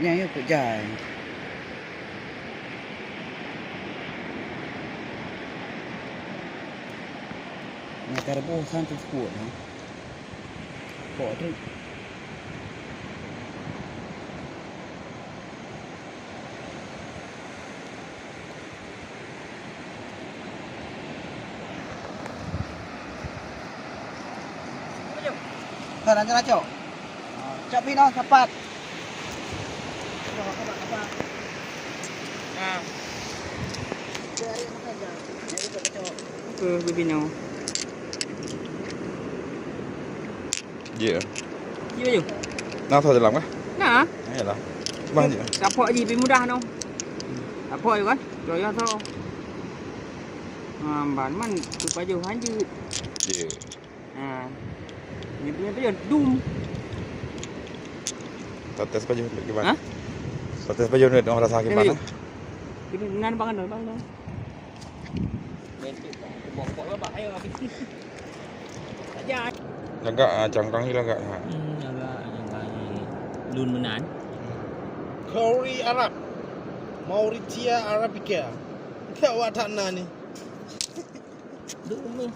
Yang ikut jalan. Yang terbosan tu kuat ha. Kok tu. Thôi lanjut lanjut. Cok pino cepat. Kapak. Nah. Cari makan dah. Jadi cok. Pino. Dạ. Gì bây giờ? Nào thôi thì làm cái. Nah. Này là. Bang gì? Dapat je lebih mudah no. Dapat je kan? Joyo tu. Ban man tu baju hanjut. Dạ. Ni punya baju dum. Tes baju gimana? Hah? Tes baju ni orang rasa gimana? Ini nan bangan dah, bang. Bokok lah bak ayo. Aja. Agak cangkang hilang agak. Agak lun menan. Kauri Arab. Mauritia Arabica. Kau awak tak nak ni. Dum ni.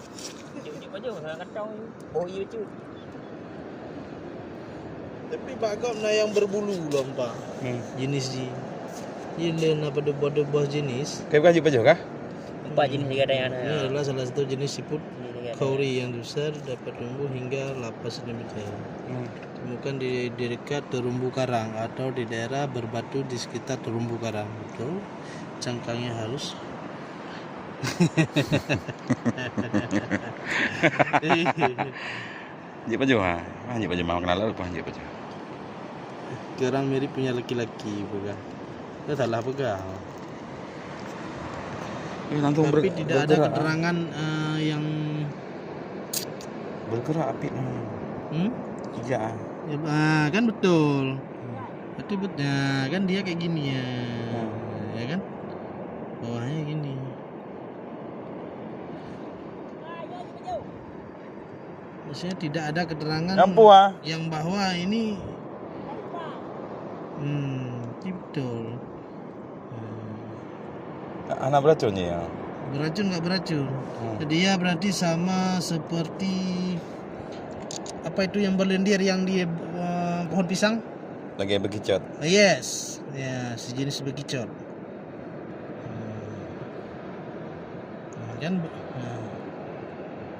Jom baju saya kacau. Oh iya cu. Tapi bagam na yang berbulu lah pak. Jenis ni. Ini na pada bos jenis. Kau bukan baju kah? Empat jenis juga ada yang Ini adalah salah satu jenis siput kauri yang besar dapat tumbuh hingga 8 cm. Temukan di dekat terumbu karang atau di daerah berbatu di sekitar terumbu karang. Betul. Cangkangnya halus. Jep baju ha. Jep baju mau kenal apa jep baju. Kerang mirip punya laki-laki bukan. Itu salah pegang. Langsung Tapi tidak ada keterangan yang bergerak api. Iya. Ya, kan betul. Berarti kan dia kayak gini ya. Ya kan? Bawahnya gini. Maksudnya tidak ada keterangan yang bahwa ini betul. Anak beracunnya ya. Beracun nggak beracun? Dia berarti sama seperti apa itu yang berlendir yang di pohon pisang? Lagi bekicot. Yes, ya sejenis bekicot. Kan?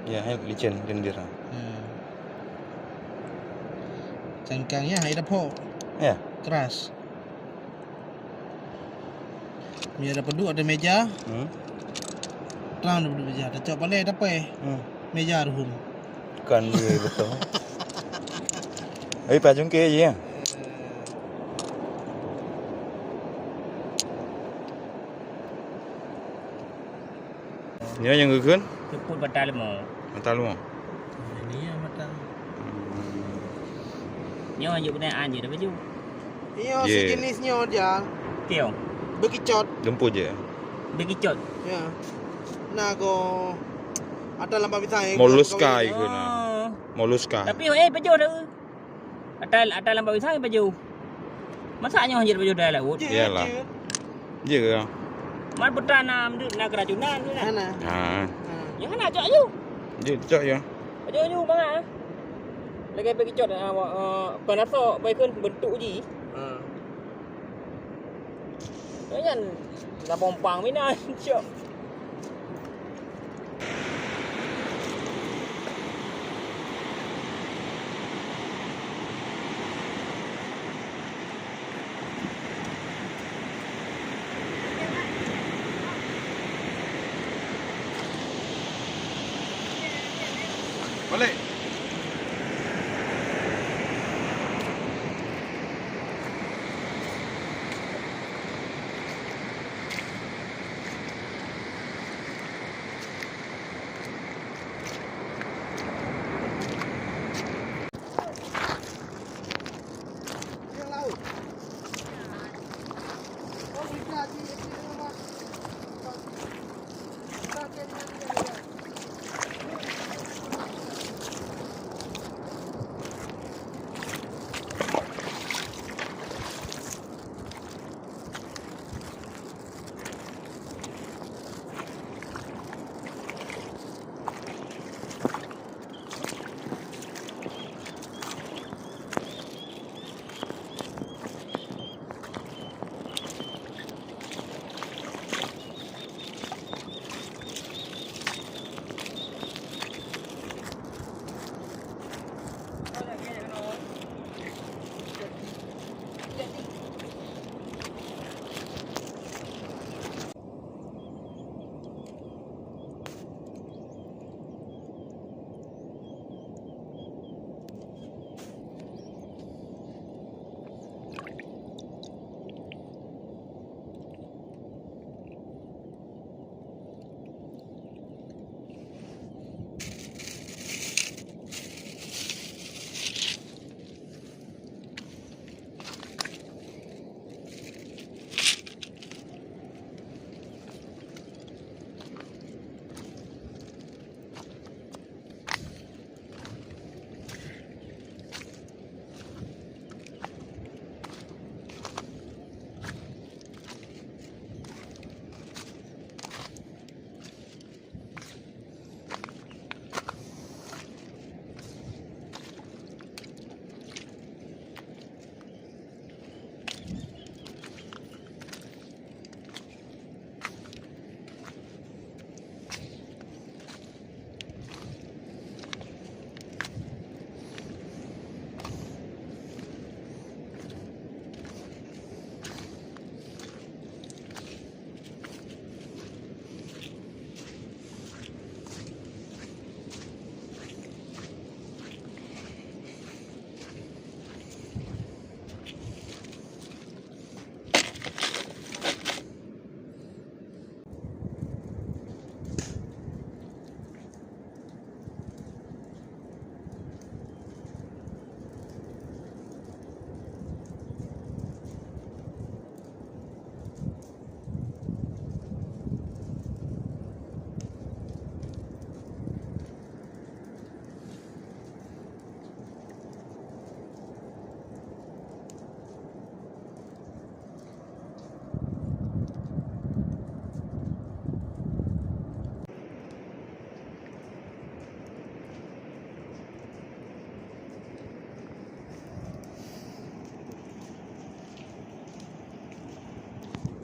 Ya, licin lendir. Cangkangnya haidapo. Ya. Keras. Ni ada peduk, ada meja. Terang ada meja. Ada cok pandai ada apa? Meja ruhun. Kan dia betul. Ấy bà chúng kia gì à? Nhớ yang người khuyến? Ceput batal mo. Mata lu. Ini ya mata. Nyo aja benar aja dah baju. Iya, sejenisnya aja. Keo. Bekicot. Gempur je. Bekicot. Ya. Nah, go ada lampa pisang. Molluska itu na. Molluska. Tapi baju dah. Atal lambat pisang baju. Masaknya hanya baju dah laut. Iyalah. Je ke? Man bertanam nak keracunan tu kan. Ha. Yang mana cok you? Je cok ya. Baju you mana? Lagi bekicot panasok baikun bentuk ji. Jangan lah pompang mina cok. Balik.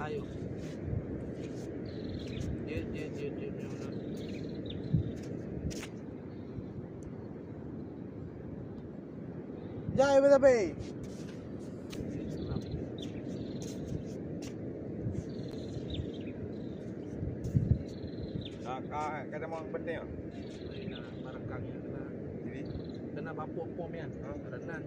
kayu. Dia. Jai tapi. Kata mau penting ah. Nah, barakangnya kena bapuk-pom ya. Renang.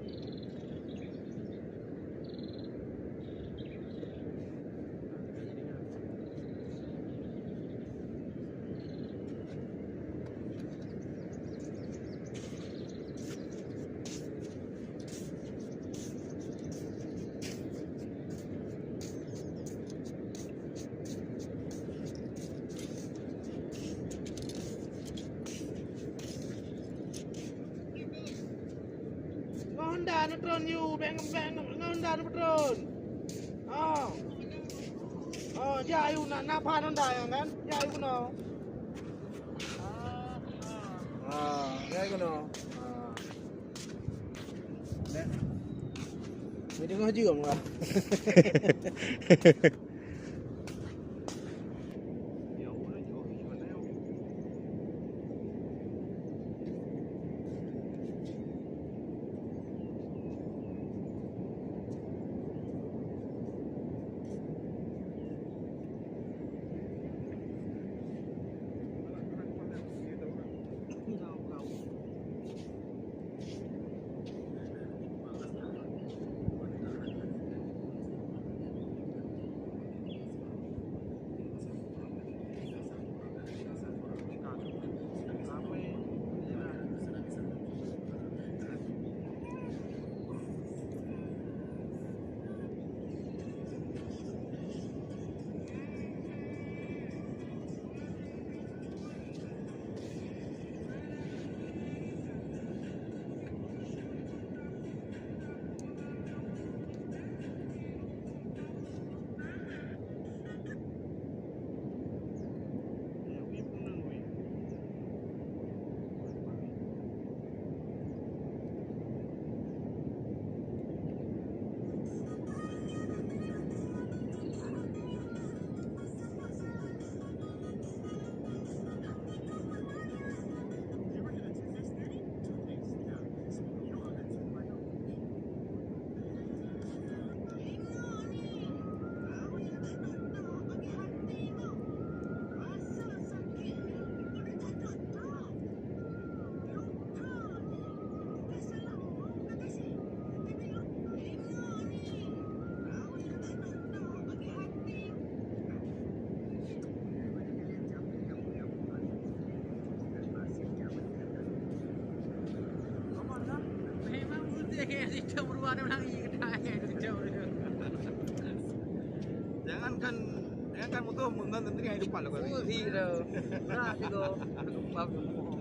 Honda Neutron you, bang Honda Neutron. Oh, jayu nak pan Honda yang kan? Jayu kuno. Jayu kuno. Ini dengar juga enggak? Jangan motor mundan nanti yang depan lo kali. Zero. Nah, tigo. Bab mo.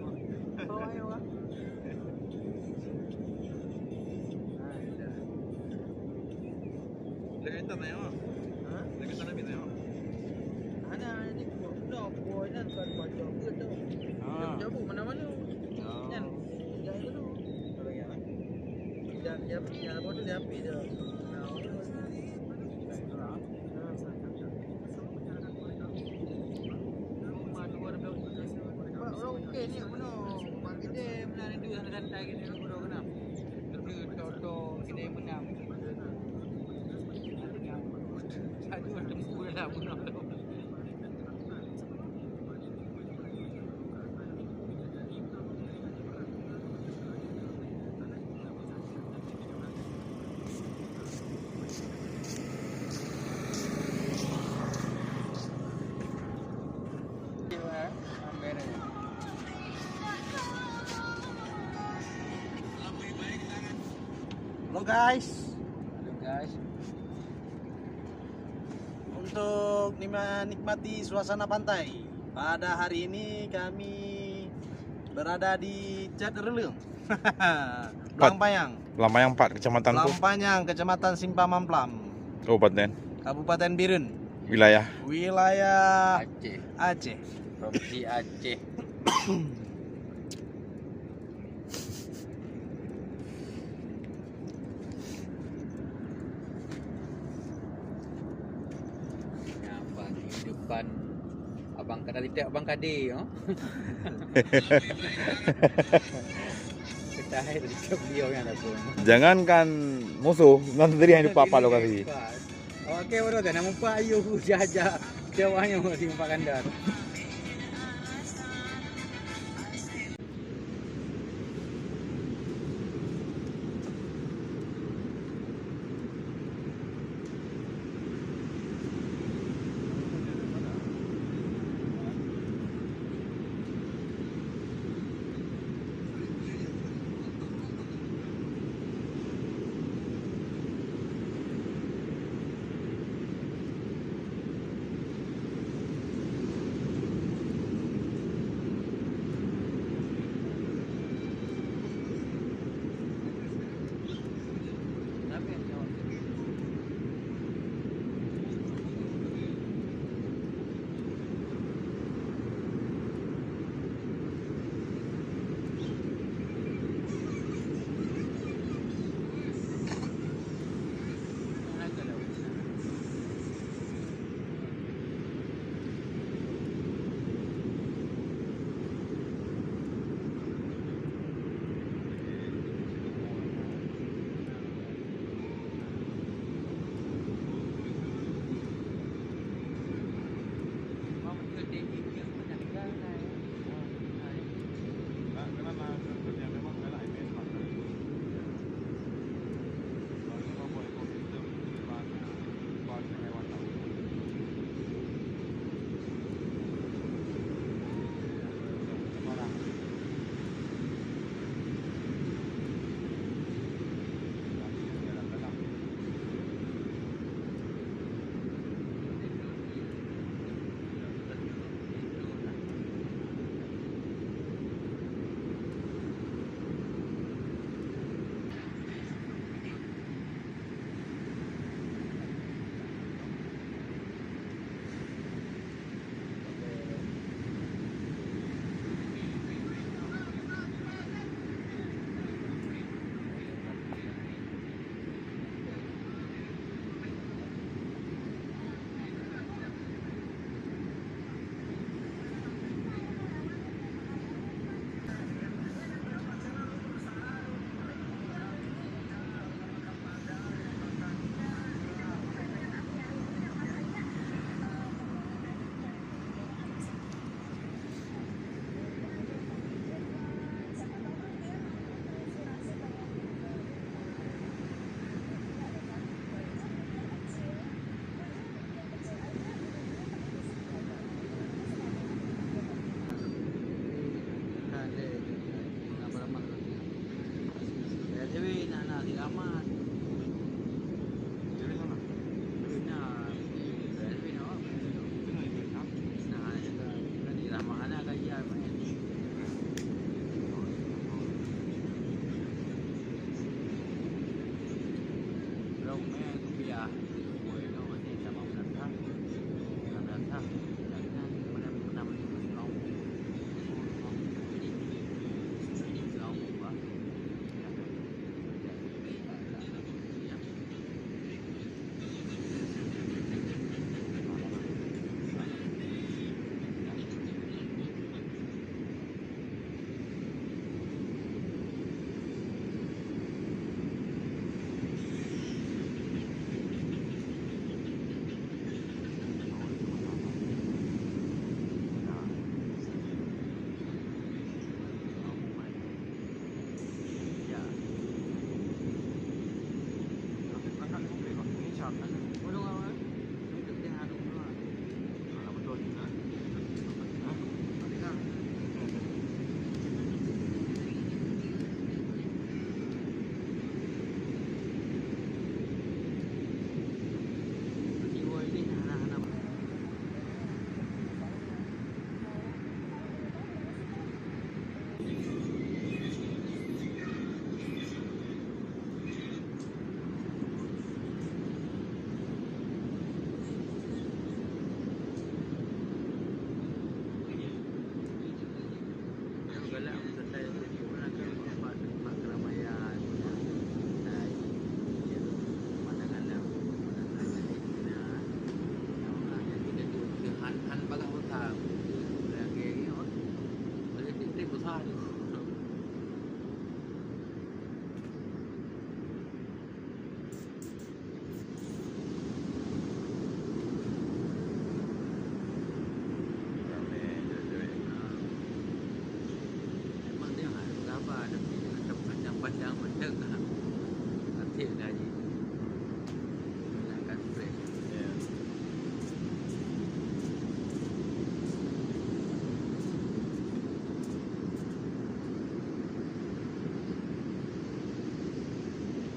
Bawa yo ka. Lagi tanah ya. Lagi tanah bina ya. Ana ni no boy nan kan baca ke tu. Jauh mana-mana. Kan. Jangan tu. Kalau ya. Jangan bodoh dia api dia. Okey ni mana market dia menarik duit rantai gini nak bodoh kena. Lebih toto sini menang. Satu tempu lah bodoh. Halo guys. Untuk menikmati suasana pantai, pada hari ini kami berada di Cadereleng. Blampayang. Blampayang 4 kecamatan tu. Blampayang, Kecamatan Simpang Mamplam, Kabupaten. Kabupaten Birun, Wilayah. Aceh. Provinsi Aceh. kehidupan abang Kadir, abang Kadir, oh. Kita hai dari beliau yang ada pun. Jangankan musuh, nanti sendiri yang dipapa lokasi. Okey, baru dah nama Pak Ayu jaja jawahnya masih Pak Kandar.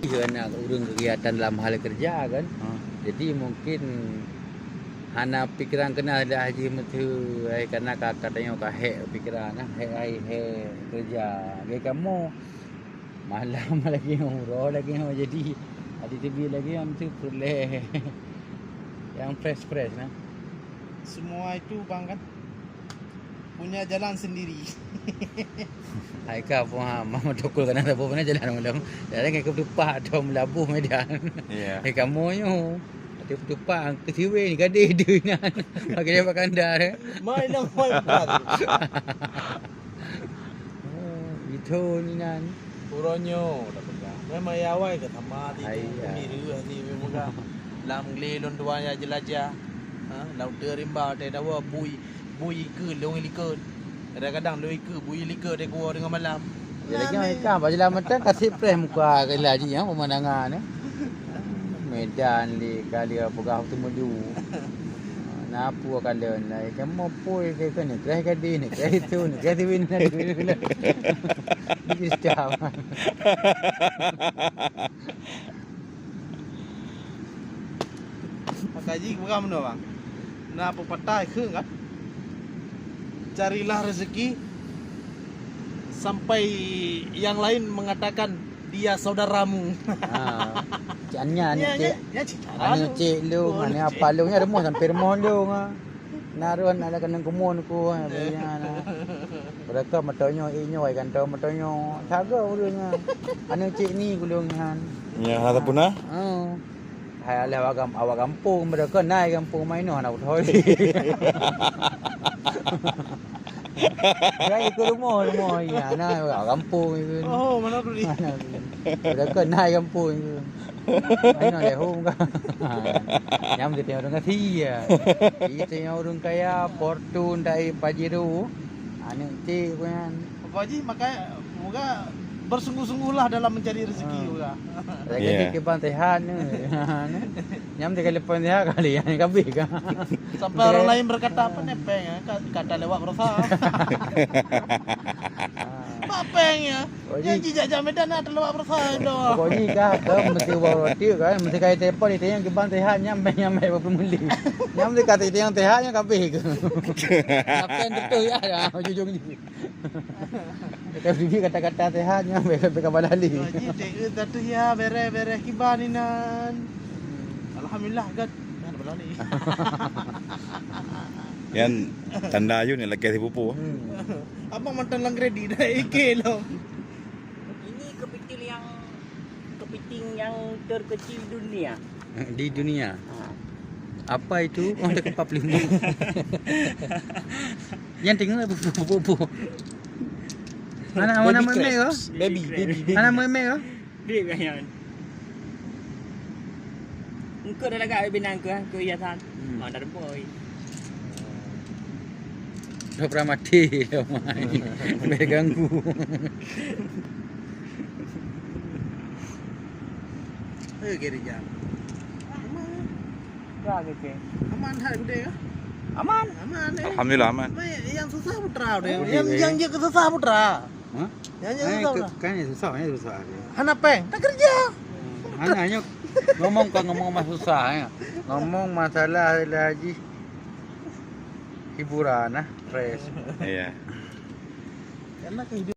karena urung kegiatan dalam hal kerja kan. Jadi mungkin hana pikiran kena ada haji metu karena katanya kahek pikiran hai kerja. Ge kamu malam lagi umroh lagi jadi ada TV lagi yang tu boleh yang fresh nah. Semua itu bang kan punya jalan sendiri. Hai ka pun mama tokol kan ada pun jalan malam. Jalan ke tupak atau melabuh Medan. Ya. Hai kamu nyo. Ada tupak ke TV ni gade dia nan. Bagi dia makan dah. Main nak main berat. Itu ni nan. Puronyo dapat kan. Memang ya awal ke sama di Ayah. biru hati memang kan. Lam ngelilon tuanya jelajah. Laut rimba ada dawa bui ke long ikan. Kadang-kadang lo ikan bui ikan dia keluar dengan malam. Jadi kan bagi lama tak kasih press muka kali lagi yang pemandangan ni. Medan di kali apa kau tu maju. Napu akan len lah. Kamu poi ke kan ni kerah kadi ni kerah itu ni kerah TV ni nak. Ini setiap. Makaji bukan mana bang? Nak apa patai ke kan? Carilah rezeki sampai yang lain mengatakan dia saudaramu. Jangan ni cik. Ya cik. Anu cik lu, mana apa lu ni remoh sampai remoh lu ah. Naruan ada kena kumun ku banyak nah. Mereka matonyo inyo ai kan tau matonyo. Saga urangnya. Anu cik ni gulungan. Ya, hata punah. Hai ala awak kampung mereka naik kampung main no anak thoi. Dia ikut rumah ya naik awak kampung itu. Oh, mana tu ni? Mereka naik kampung itu. Main no lehong ka. Nyam dia orang kasi ya. Kita yang orang kaya Fortune dai Pajero. Anu cik kan. Apa ji makanya moga bersungguh-sungguhlah dalam mencari rezeki juga. Lagi ke pantehan ni. Nyam dia kali pantehan kali yang kabeh kan. Sampai orang lain berkata apa nepeng ya, kata lewat berusaha. Papeng ya. Yang jijak jam Medan ada lewat berusaha dah. Pokoknya kah ke mesti roti kan, mesti kaya telefon itu yang ke pantehan nyampe berapa muli. Nyam dia kata itu yang tehannya kabeh ke. Apa yang betul ya ujung ni. Kita pergi kata-kata tehannya mereka balali. Haji teh tatu ya bere kibaninan. Alhamdulillah gad. Ada balali. Yan tanda yun ni laki si pupu. Abang mantan lang ready dah IK lo. Ini kepiting yang terkecil dunia. Di dunia. Apa itu? Oh, ada kepap limau. Yang tinggal pupu. Mana meme yo? Baby. Mana meme yo? Dia kan. Engkau dah agak binang ke hiasan. Mana ada boy. Dah pernah mati dah main. Boleh ganggu. Kiri jam. Berapa ke? Aman hari gede ya? Aman. Aman eh. Alhamdulillah aman. Yang susah putra deh. Yang dia susah putra. Hah? Yang susah putra. Kan susah. Hana peng, tak kerja. Hanya ngomong mas susah ya. Ngomong masalah haji hiburan fresh. Iya. Karena kehidupan